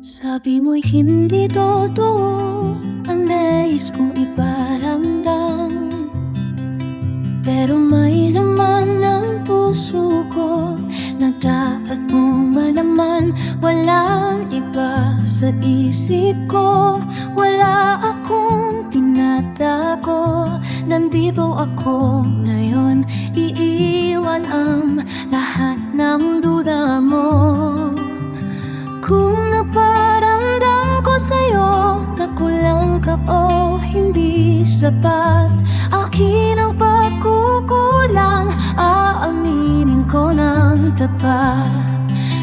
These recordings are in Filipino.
Sabi mo'y hindi totoo ang nais kong iparamdam, pero may laman ng puso ko na dapat mong malaman. Walang iba sa isip ko, wala akong tinatago. Nandito ako ngayon, iiwan ang lahat ng duda mo. Kung naparamdam ko sa'yo na kulang ka o hindi sapat, akin ang pagkukulang, aaminin ko ng tapat.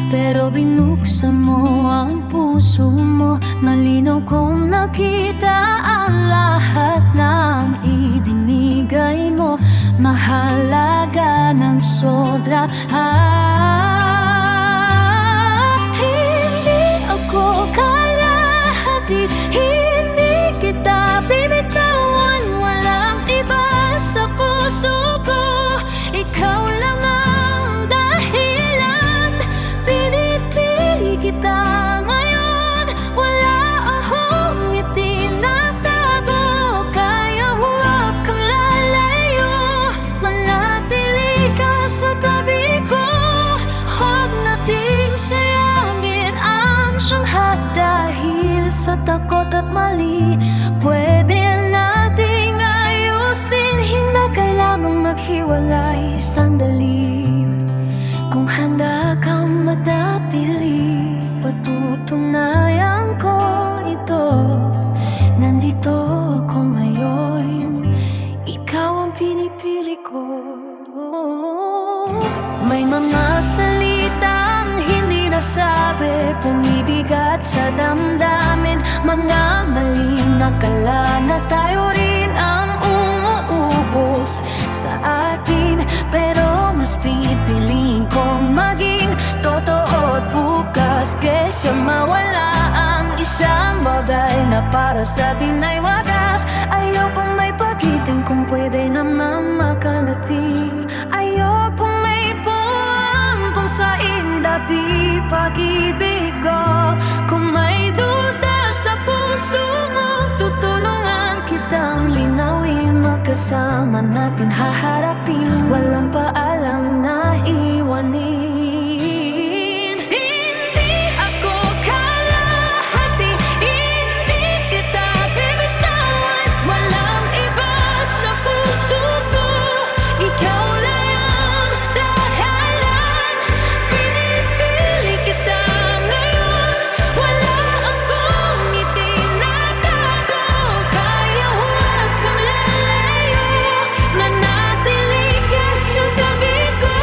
Pero binuksan mo ang puso mo, malinaw kong nakita ang lahat ng ibinigay mo. Mahalaga ng sobra. Hindi kita bibitawan, walang iba sa puso ko. Ikaw lang ang dahilan, pinipili kita ngayon. Wala akong itinatago, kaya huwag kang lalayo. Manatili ka sa tabi ko, huwag nating sayangin ang siyanghat. Dahil sa takot at mali, pwede nating ayusin. Hindi kailangang maghiwalay sandali. Kung handa kang madatili, patutunayan ko ito. Nandito ako ngayon, ikaw ang pinipili ko. May mga salitang hindi nasabi, pumibigat sa damdamin. Mga maling akala na tayo rin ang umuubos sa atin, pero mas pipiliin kong maging totoo at bukas kaysa mawala ang isang bagay na para sa atin ay wagas. Ayokong may pagitin kung pwede naman makalati. Ayokong may kung sa indapi pag-ibig ko. Kung may duda sa puso mo, tutulungan kitang linawin. Magkasama natin haharapin, walang paalam na iwanin. Hindi ako kalahati, hindi kita bibitawan. Walang iba sa puso ko, ikaw lang ang dahilan. Pinipili kita ngayon, wala akong itinatago. Kaya huwag kang lalayo, manatili ka sa tabi ko.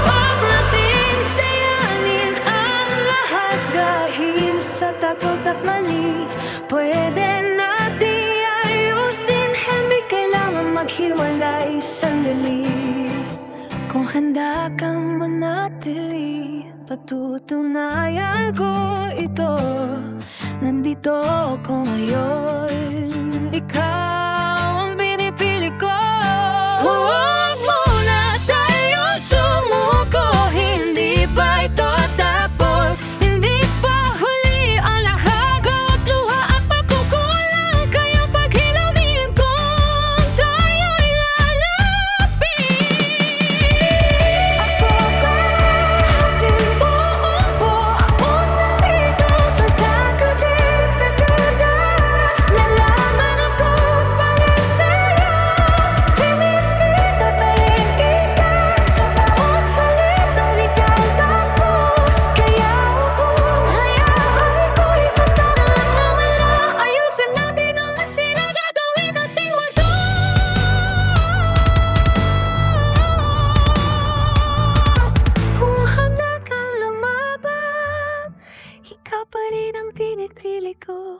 Huwag nating sayangin ang lahat dahil sa takot at mali. Pwede natin ayusin, hindi kailangan maghiwalay sandali. Kung handa kang manatili, patutunayan ko ito. Nandito ako ngayon, ikaw ang pinipili ko. Huwag muna tayo sumuko, hindi pa ito tapos. Hindi pa huli ang lahat, at luha at pagkukulang. Kaya paghilawin kung tayo'y lalapit. Ako kalahati, buong buo ako nandito. Sasagutin sa duda, lalaman ako para sa'yo. Pinipita pa rin kita sa bawat salitang ikantang mo. Kaya huwag hayaan ko'y basta na lang mawala. Ayusin natin ang masina, gagawin nating multo. Kung handa kang lumaban, ikaw pa rin ang pinipili ko.